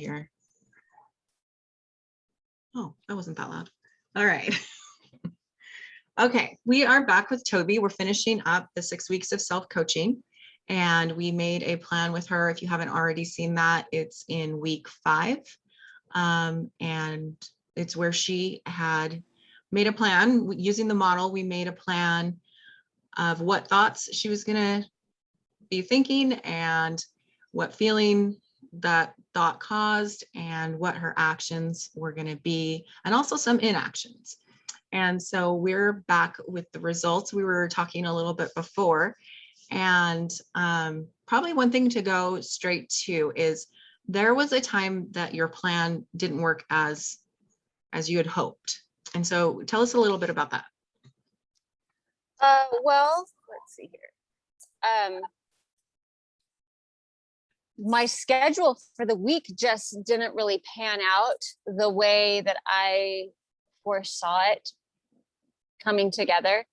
here. Oh, that wasn't that loud. All right. Okay, we are back with Tobi. We're finishing up the 6 weeks of self-coaching, and we made a plan with her. If you haven't already seen that, it's in week 5. And it's where she had made a plan using the model. We made a plan of what thoughts she was going to be thinking and what feeling that thought caused and what her actions were going to be, and also some inactions. And so we're back with the results. We were talking a little bit before, and probably one thing to go straight to is there was a time that your plan didn't work as you had hoped. And so tell us a little bit about that. Well, let's see here. My schedule for the week just didn't really pan out the way that I foresaw it coming together.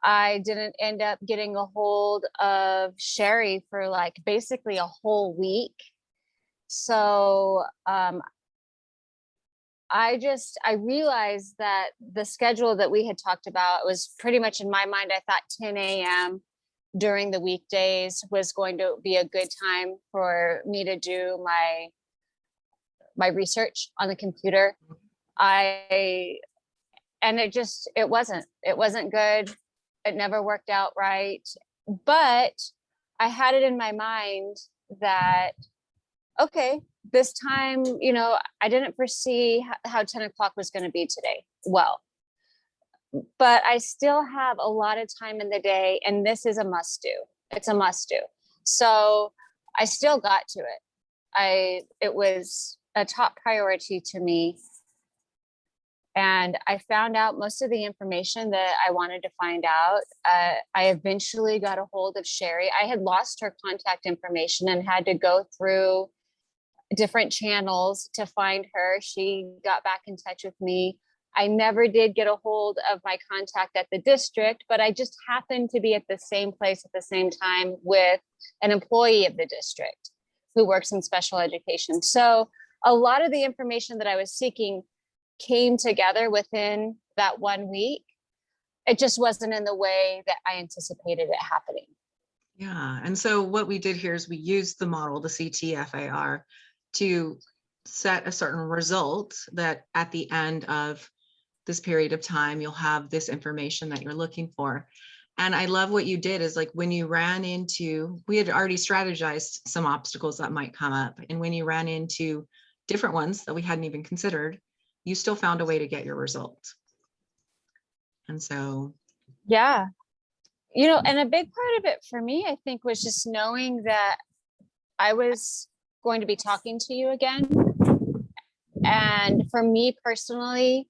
I didn't end up getting a hold of Sherry for like basically a whole week. So I realized that the schedule that we had talked about was pretty much in my mind. I thought 10 a.m. during the weekdays was going to be a good time for me to do my research on the computer. And it wasn't good. It never worked out right. But I had it in my mind that, okay, this time, I didn't foresee how 10 o'clock was going to be today. Well, but I still have a lot of time in the day, and this is a must do. It's a must do. So I still got to it. It was a top priority to me. And I found out most of the information that I wanted to find out. I eventually got a hold of Sherry. I had lost her contact information and had to go through different channels to find her. She got back in touch with me. I never did get a hold of my contact at the district, but I just happened to be at the same place at the same time with an employee of the district who works in special education. So a lot of the information that I was seeking came together within that 1 week. It just wasn't in the way that I anticipated it happening. Yeah. And so what we did here is we used the model, the CTFAR, to set a certain result that at the end of this period of time, you'll have this information that you're looking for. And I love what you did is like when you ran into, we had already strategized some obstacles that might come up. And when you ran into different ones that we hadn't even considered, you still found a way to get your result. And so. Yeah. And a big part of it for me, I think, was just knowing that I was going to be talking to you again. And for me personally,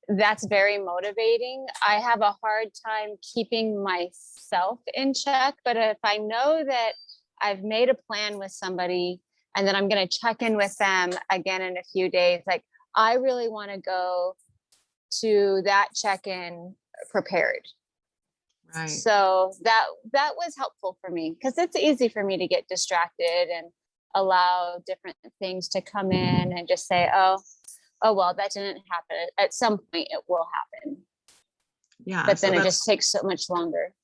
that's very motivating. I have a hard time keeping myself in check, but if I know that I've made a plan with somebody and then I'm going to check in with them again in a few days, like I really want to go to that check-in prepared. Right. So that was helpful for me because it's easy for me to get distracted and allow different things to come in and just say, oh, well, that didn't happen. At some point it will happen. Yeah. But then it just takes so much longer.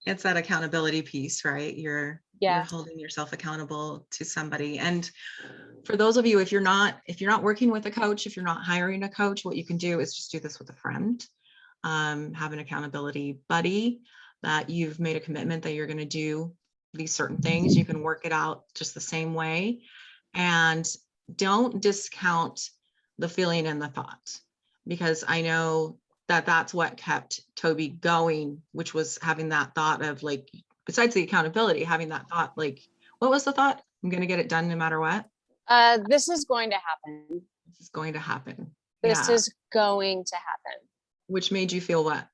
It's that accountability piece, right? You're holding yourself accountable to somebody. And for those of you, if you're not working with a coach, if you're not hiring a coach, what you can do is just do this with a friend. Have an accountability buddy that you've made a commitment that you're going to do these certain things. You can work it out just the same way, and don't discount the feeling and the thought, because I know that that's what kept Tobi going, which was having that thought of like, besides the accountability, having that thought, like, what was the thought? I'm going to get it done no matter what. This is going to happen. This is going to happen. This is going to happen. Which made you feel what?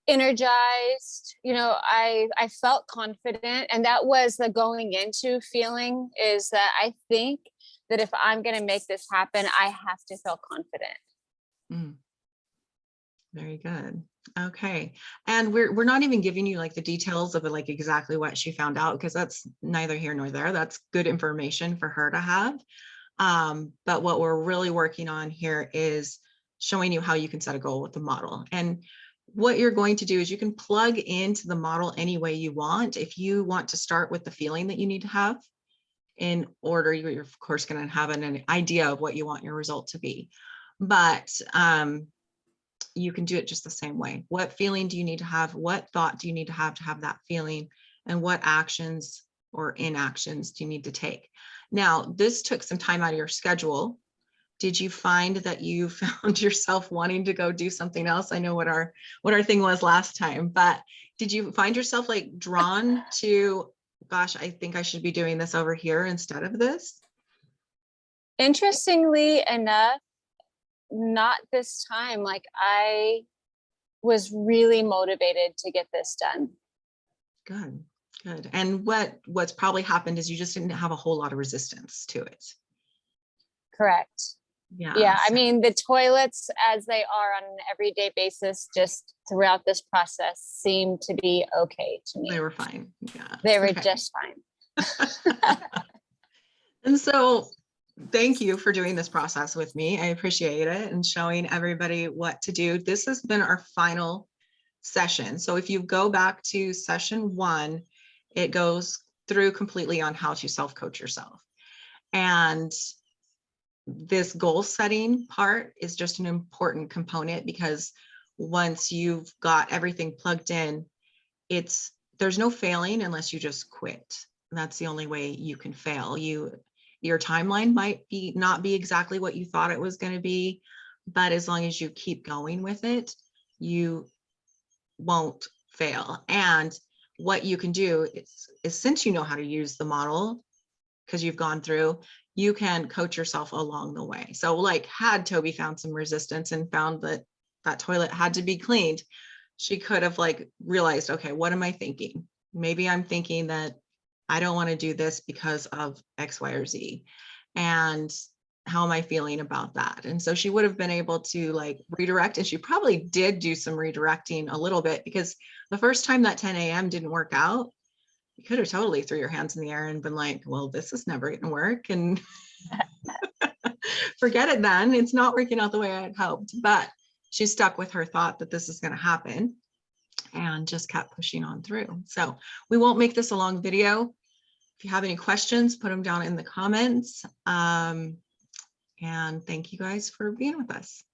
Energized. I felt confident, and that was the going into feeling, is that I think that if I'm going to make this happen, I have to feel confident. Very good. Okay. And we're not even giving you like the details of it, like exactly what she found out, because that's neither here nor there. That's good information for her to have. But what we're really working on here is showing you how you can set a goal with the model. And what you're going to do is you can plug into the model any way you want. If you want to start with the feeling that you need to have in order, you're of course going to have an idea of what you want your result to be. But you can do it just the same way. What feeling do you need to have? What thought do you need to have that feeling? And what actions or inactions do you need to take? Now, this took some time out of your schedule. Did you find that you found yourself wanting to go do something else? I know what our thing was last time, but did you find yourself like drawn to, gosh, I think I should be doing this over here instead of this? Interestingly enough, not this time. Like, I was really motivated to get this done. Good, good. And what's probably happened is you just didn't have a whole lot of resistance to it. Correct. Yeah. Yeah. I So mean, the toilets as they are on an everyday basis, just throughout this process, seem to be okay to me. they were fine. Yeah. They were Okay. just fine. And so thank you for doing this process with me. I appreciate it and showing everybody what to do. This has been our final session. So if you go back to session 1, it goes through completely on how to self-coach yourself. And this goal setting part is just an important component, because once you've got everything plugged in, there's no failing unless you just quit. That's the only way you can fail. Your timeline might not be exactly what you thought it was going to be, but as long as you keep going with it, you won't fail. And what you can do is since you know how to use the model, because you've gone through, you can coach yourself along the way. So like, had Toby found some resistance and found that that toilet had to be cleaned, she could have like realized, okay, what am I thinking? Maybe I'm thinking that I don't want to do this because of X, Y, or Z. And how am I feeling about that? And so she would have been able to like redirect, and she probably did do some redirecting a little bit, because the first time that 10 a.m. didn't work out, you could have totally threw your hands in the air and been like, well, this is never going to work. And forget it then. It's not working out the way I had hoped. But she stuck with her thought that this is going to happen and just kept pushing on through. So we won't make this a long video. If you have any questions, put them down in the comments. And thank you guys for being with us.